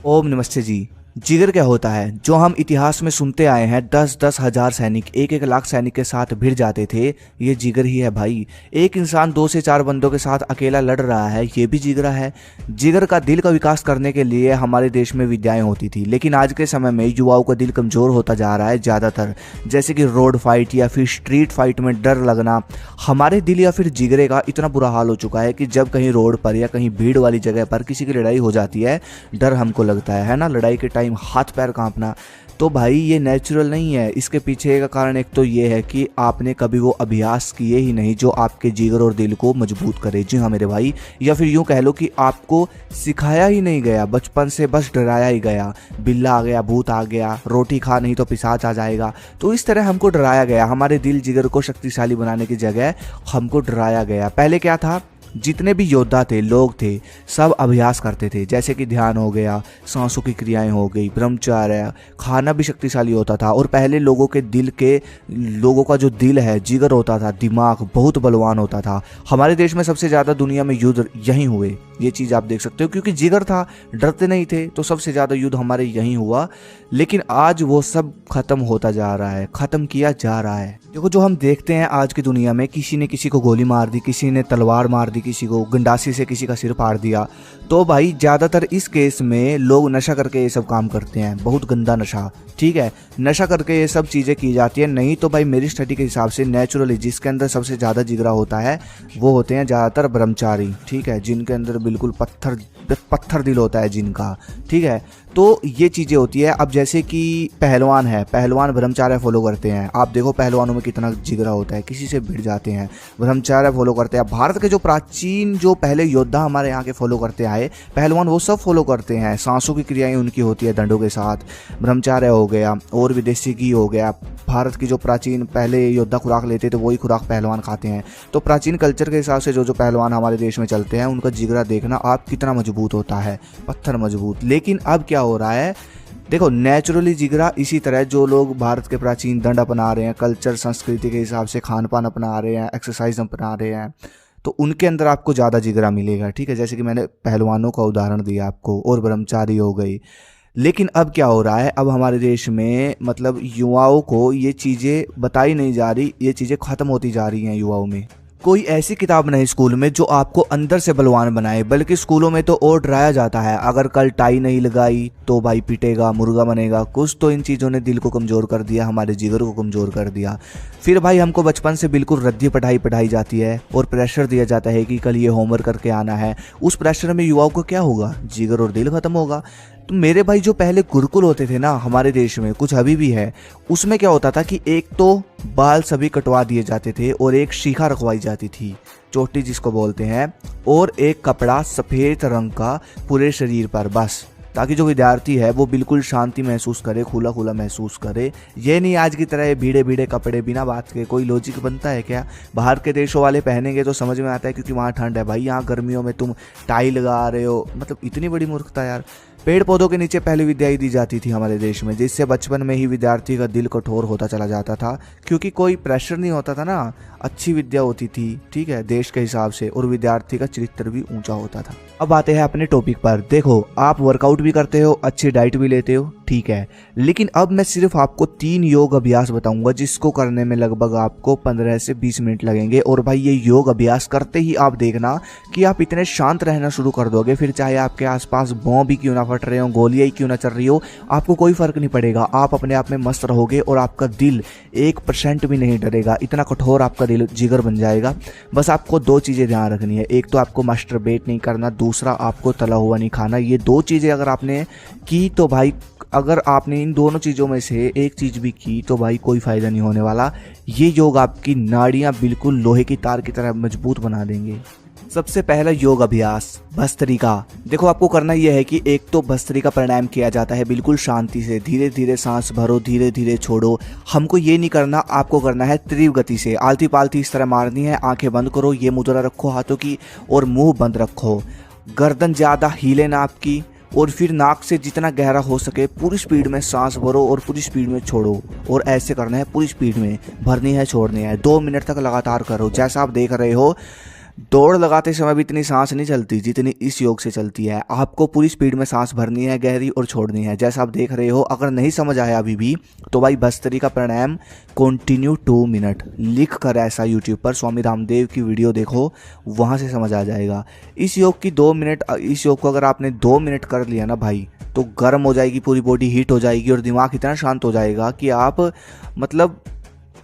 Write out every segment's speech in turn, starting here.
ओम नमस्ते जी। जिगर क्या होता है? जो हम इतिहास में सुनते आए हैं, 10-10 हजार सैनिक 1-1 लाख सैनिक के साथ भिड़ जाते थे, ये जिगर ही है भाई। एक इंसान 2 से 4 बंदों के साथ अकेला लड़ रहा है, ये भी जिगरा है। जिगर का दिल का विकास करने के लिए हमारे देश में विद्याएं होती थी, लेकिन आज के समय में युवाओं का दिल कमज़ोर होता जा रहा है ज़्यादातर। जैसे कि रोड फाइट या फिर स्ट्रीट फाइट में डर लगना। हमारे दिल या फिर जिगरे का इतना बुरा हाल हो चुका है कि जब कहीं रोड पर या कहीं भीड़ वाली जगह पर किसी की लड़ाई हो जाती है, डर हमको लगता है ना। लड़ाई के टाइम हाथ पैर कांपना। तो भाई ये नेचुरल नहीं है। इसके पीछे का कारण एक तो ये है कि आपने कभी वो अभ्यास किए ही नहीं जो आपके जिगर और दिल को मजबूत करे। जी हाँ मेरे भाई, या फिर यूं कह लो कि आपको सिखाया ही नहीं गया, बचपन से बस डराया ही गया। बिल्ला आ गया, भूत आ गया, रोटी खा नहीं तो पिशाच आ जाएगा। तो इस तरह हमको डराया गया। हमारे दिल जिगर को शक्तिशाली बनाने की जगह हमको डराया गया। पहले क्या था, जितने भी योद्धा थे, लोग थे, सब अभ्यास करते थे। जैसे कि ध्यान हो गया, सांसों की क्रियाएं हो गई, ब्रह्मचर्य, खाना भी शक्तिशाली होता था। और पहले लोगों का जो दिल है, जिगर होता था, दिमाग बहुत बलवान होता था। हमारे देश में सबसे ज़्यादा दुनिया में युद्ध यहीं हुए, ये चीज़ आप देख सकते हो, क्योंकि जिगर था, डरते नहीं थे, तो सबसे ज़्यादा युद्ध हमारे यहीं हुआ। लेकिन आज वो सब खत्म होता जा रहा है, खत्म किया जा रहा है। देखो जो हम देखते हैं आज की दुनिया में, किसी ने किसी को गोली मार दी, किसी ने तलवार मार दी, किसी को गंडासी से किसी का सिर फाड़ दिया। तो भाई ज़्यादातर इस केस में लोग नशा करके ये सब काम करते हैं, बहुत गंदा नशा। ठीक है, नशा करके ये सब चीज़ें की जाती है। नहीं तो भाई मेरी स्टडी के हिसाब से नेचुरली जिसके अंदर सबसे ज़्यादा जिगरा होता है वो होते हैं ज़्यादातर ब्रह्मचारी। ठीक है, जिनके अंदर बिल्कुल पत्थर दिल होता है जिनका। ठीक है, तो ये चीज़ें होती है। अब जैसे कि पहलवान है, पहलवान ब्रह्मचर्य फॉलो करते हैं। आप देखो पहलवानों में कितना जिगरा होता है, किसी से भिड़ जाते हैं, ब्रह्मचर्य फॉलो करते हैं। भारत के जो प्राचीन जो पहले योद्धा हमारे यहाँ के फॉलो करते आए पहलवान, वो सब फॉलो करते हैं। सांसों की क्रियाएं उनकी होती है डंडों के साथ, ब्रह्मचर्य हो गया, और विदेशी घी हो गया। भारत की जो प्राचीन पहले योद्धा खुराक लेते थे वही खुराक पहलवान खाते हैं। तो प्राचीन कल्चर के हिसाब से जो पहलवान हमारे देश में चलते हैं, उनका जिगरा देखना आप कितना मजबूत होता है, पत्थर मजबूत। लेकिन अब क्या हो रहा है, देखो नेचुरली जिगरा इसी तरह जो लोग भारत के प्राचीन दंड अपना रहे हैं, कल्चर संस्कृति के हिसाब से खान पान अपना रहे हैं, एक्सरसाइज अपना रहे हैं, तो उनके अंदर आपको ज़्यादा जिगरा मिलेगा। ठीक है, जैसे कि मैंने पहलवानों का उदाहरण दिया आपको, और ब्रह्मचारी हो गई। लेकिन अब क्या हो रहा है, अब हमारे देश में मतलब युवाओं को ये चीज़ें बताई नहीं जा रही, ये चीज़ें ख़त्म होती जा रही हैं युवाओं में। कोई ऐसी किताब नहीं स्कूल में जो आपको अंदर से बलवान बनाए, बल्कि स्कूलों में तो और डराया जाता है, अगर कल टाई नहीं लगाई तो भाई पिटेगा, मुर्गा बनेगा। कुछ तो इन चीज़ों ने दिल को कमज़ोर कर दिया, हमारे जिगर को कमज़ोर कर दिया। फिर भाई हमको बचपन से बिल्कुल रद्दी पढ़ाई जाती है और प्रेशर दिया जाता है कि कल ये होमवर्क करके आना है। उस प्रेशर में युवाओं को क्या होगा, जिगर और दिल खत्म होगा। तो मेरे भाई जो पहले गुरुकुल होते थे ना हमारे देश में, कुछ अभी भी है, उसमें क्या होता था कि एक तो बाल सभी कटवा दिए जाते थे और एक शिखा रखवाई जाती थी, चोटी जिसको बोलते हैं, और एक कपड़ा सफ़ेद रंग का पूरे शरीर पर, बस, ताकि जो विद्यार्थी है वो बिल्कुल शांति महसूस करे, खुला खुला महसूस करे। ये नहीं आज की तरह भीड़े भीड़े कपड़े बिना बात के। कोई लॉजिक बनता है क्या? बाहर के देशों वाले पहनेंगे तो समझ में आता है क्योंकि वहाँ ठंड है। भाई यहाँ गर्मियों में तुम टाई लगा रहे हो, मतलब इतनी बड़ी मूर्खता यार। पेड़ पौधों के नीचे पहली विद्याएं दी जाती थी हमारे देश में, जिससे बचपन में ही विद्यार्थी का दिल कठोर होता चला जाता था, क्योंकि कोई प्रेशर नहीं होता था ना, अच्छी विद्या होती थी। ठीक है, देश के हिसाब से, और विद्यार्थी का चरित्र भी ऊंचा होता था। अब आते हैं अपने टॉपिक पर। देखो आप वर्कआउट भी करते हो, अच्छी डाइट भी लेते हो, ठीक है, लेकिन अब मैं सिर्फ आपको 3 योग अभ्यास बताऊंगा जिसको करने में लगभग आपको 15 से 20 मिनट लगेंगे। और भाई ये योग अभ्यास करते ही आप देखना कि आप इतने शांत रहना शुरू कर दोगे, फिर चाहे आपके आसपास बॉम्ब भी क्यों ना फट रहे हो, गोलियां ही क्यों ना चल रही हो, आपको कोई फर्क नहीं पड़ेगा। आप अपने आप में मस्त रहोगे और आपका दिल 1% भी नहीं डरेगा। इतना कठोर आपका दिल जिगर बन जाएगा। बस आपको 2 चीज़ें ध्यान रखनी है, एक तो आपको मास्टरबेट नहीं करना, दूसरा आपको तला हुआ नहीं खाना। ये 2 चीज़ें अगर आपने की तो भाई, अगर आपने इन दोनों चीज़ों में से एक चीज़ भी की तो भाई कोई फ़ायदा नहीं होने वाला। ये योग आपकी नाड़ियाँ बिल्कुल लोहे की तार की तरह मजबूत बना देंगे। सबसे पहला योग अभ्यास, भस्त्रिका। देखो आपको करना यह है कि एक तो भस्त्रिका प्राणायाम किया जाता है बिल्कुल शांति से, धीरे धीरे सांस भरो, धीरे धीरे छोड़ो। हमको ये नहीं करना, आपको करना है तीव्र गति से, आलती पालती इस तरह मारनी है। आंखें बंद करो, ये मुद्रा रखो हाथों की, और मुंह बंद रखो, गर्दन ज़्यादा हिले ना आपकी, और फिर नाक से जितना गहरा हो सके पूरी स्पीड में सांस भरो और पूरी स्पीड में छोड़ो। और ऐसे करना है, पूरी स्पीड में भरनी है, छोड़नी है। 2 मिनट तक लगातार करो। जैसा आप देख रहे हो दौड़ लगाते समय भी इतनी सांस नहीं चलती जितनी इस योग से चलती है। आपको पूरी स्पीड में सांस भरनी है गहरी और छोड़नी है, जैसा आप देख रहे हो। अगर नहीं समझ आया अभी भी तो भाई भस्त्री का प्राणायाम कंटिन्यू 2 मिनट लिख कर ऐसा यूट्यूब पर स्वामी रामदेव की वीडियो देखो, वहाँ से समझ आ जाएगा। इस योग की 2 मिनट, इस योग को अगर आपने 2 मिनट कर लिया ना भाई, तो गर्म हो जाएगी पूरी बॉडी, हीट हो जाएगी और दिमाग इतना शांत हो जाएगा कि आप मतलब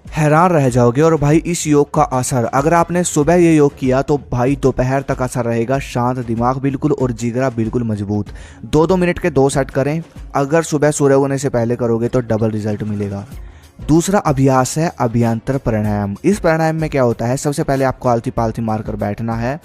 हैरान रह जाओगे। और भाई इस योग का असर अगर आपने सुबह ये योग किया तो भाई दोपहर तक असर रहेगा, शांत दिमाग बिल्कुल और जिगरा बिल्कुल मजबूत। 2-2 मिनट के 2 सेट करें। अगर सुबह सूर्य उगने से पहले करोगे तो डबल रिजल्ट मिलेगा। दूसरा अभ्यास है अभ्यंतर प्राणायाम। इस प्राणायाम में क्या होता है, सबसे पहले आपको आलती पालती मारकर बैठना है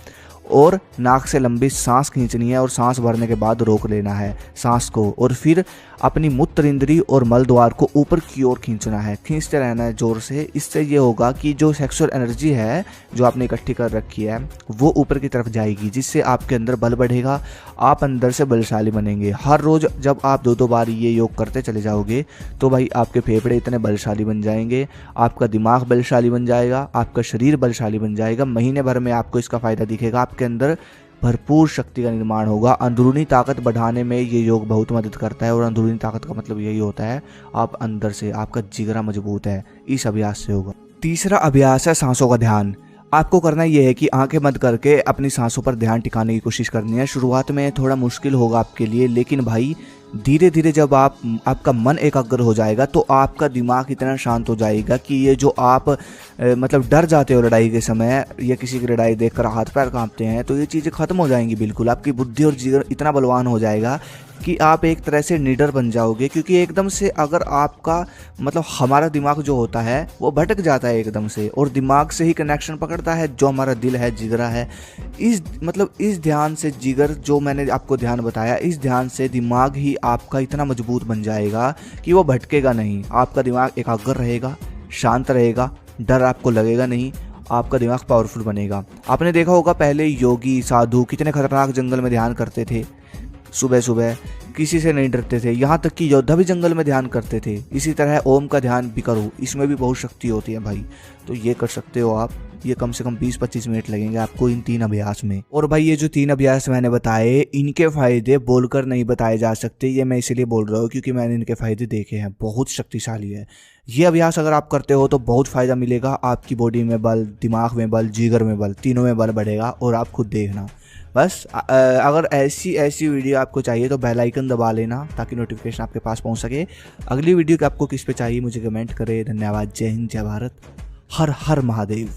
और नाक से लंबी सांस खींचनी है और सांस भरने के बाद रोक लेना है सांस को, और फिर अपनी मूत्र इंद्री और मल द्वार को ऊपर की ओर खींचना है, खींचते रहना है जोर से। इससे ये होगा कि जो सेक्सुअल एनर्जी है जो आपने इकट्ठी कर रखी है वो ऊपर की तरफ जाएगी, जिससे आपके अंदर बल बढ़ेगा, आप अंदर से बलशाली बनेंगे। हर रोज़ जब आप 2-2 बार ये योग करते चले जाओगे तो भाई आपके फेफड़े इतने बलशाली बन जाएंगे, आपका दिमाग बलशाली बन जाएगा, आपका शरीर बलशाली बन जाएगा। महीने भर में आपको इसका फ़ायदा दिखेगा, आपके अंदर भरपूर शक्ति का निर्माण होगा। अंदरूनी ताकत बढ़ाने में ये योग बहुत मदद करता है, और अंदरूनी ताकत का मतलब यही होता है आप अंदर से, आपका जिगरा मजबूत है, इस अभ्यास से होगा। तीसरा अभ्यास है सांसों का ध्यान। आपको करना यह है कि आंखें बंद करके अपनी सांसों पर ध्यान टिकाने की कोशिश करनी है। शुरुआत में थोड़ा मुश्किल होगा आपके लिए, लेकिन भाई धीरे धीरे जब आपका मन एकाग्र हो जाएगा तो आपका दिमाग इतना शांत हो जाएगा कि ये जो आप मतलब डर जाते हो लड़ाई के समय, या किसी की लड़ाई देखकर हाथ पैर कांपते हैं, तो ये चीज़ें खत्म हो जाएंगी बिल्कुल। आपकी बुद्धि और जिगर इतना बलवान हो जाएगा कि आप एक तरह से निडर बन जाओगे, क्योंकि एकदम से अगर आपका मतलब हमारा दिमाग जो होता है वो भटक जाता है एकदम से, और दिमाग से ही कनेक्शन पकड़ता है जो हमारा दिल है, जिगरा है। इस ध्यान से जिगर, जो मैंने आपको ध्यान बताया, इस ध्यान से दिमाग ही आपका इतना मजबूत बन जाएगा कि वो भटकेगा नहीं। आपका दिमाग एकाग्र रहेगा, शांत रहेगा, डर आपको लगेगा नहीं, आपका दिमाग पावरफुल बनेगा। आपने देखा होगा पहले योगी साधु कितने खतरनाक जंगल में ध्यान करते थे, सुबह सुबह किसी से नहीं डरते थे, यहाँ तक कि योद्धा भी जंगल में ध्यान करते थे। इसी तरह ओम का ध्यान भी करो, इसमें भी बहुत शक्ति होती है भाई, तो ये कर सकते हो आप। ये कम से कम 20-25 मिनट लगेंगे आपको इन 3 अभ्यास में। और भाई ये जो 3 अभ्यास मैंने बताए, इनके फायदे बोलकर नहीं बताए जा सकते, ये मैं इसीलिए बोल रहा हूँ क्योंकि मैंने इनके फायदे देखे हैं, बहुत शक्तिशाली है। ये अभ्यास अगर आप करते हो तो बहुत फायदा मिलेगा, आपकी बॉडी में बल, दिमाग में बल, जिगर में बल, तीनों में बल बढ़ेगा। और आप खुद देखना। बस अगर ऐसी वीडियो आपको चाहिए तो बेल आइकन दबा लेना ताकि नोटिफिकेशन आपके पास पहुंच सके। अगली वीडियो आपको किस पे चाहिए मुझे कमेंट करें। धन्यवाद। जय हिंद, जय भारत, हर हर महादेव।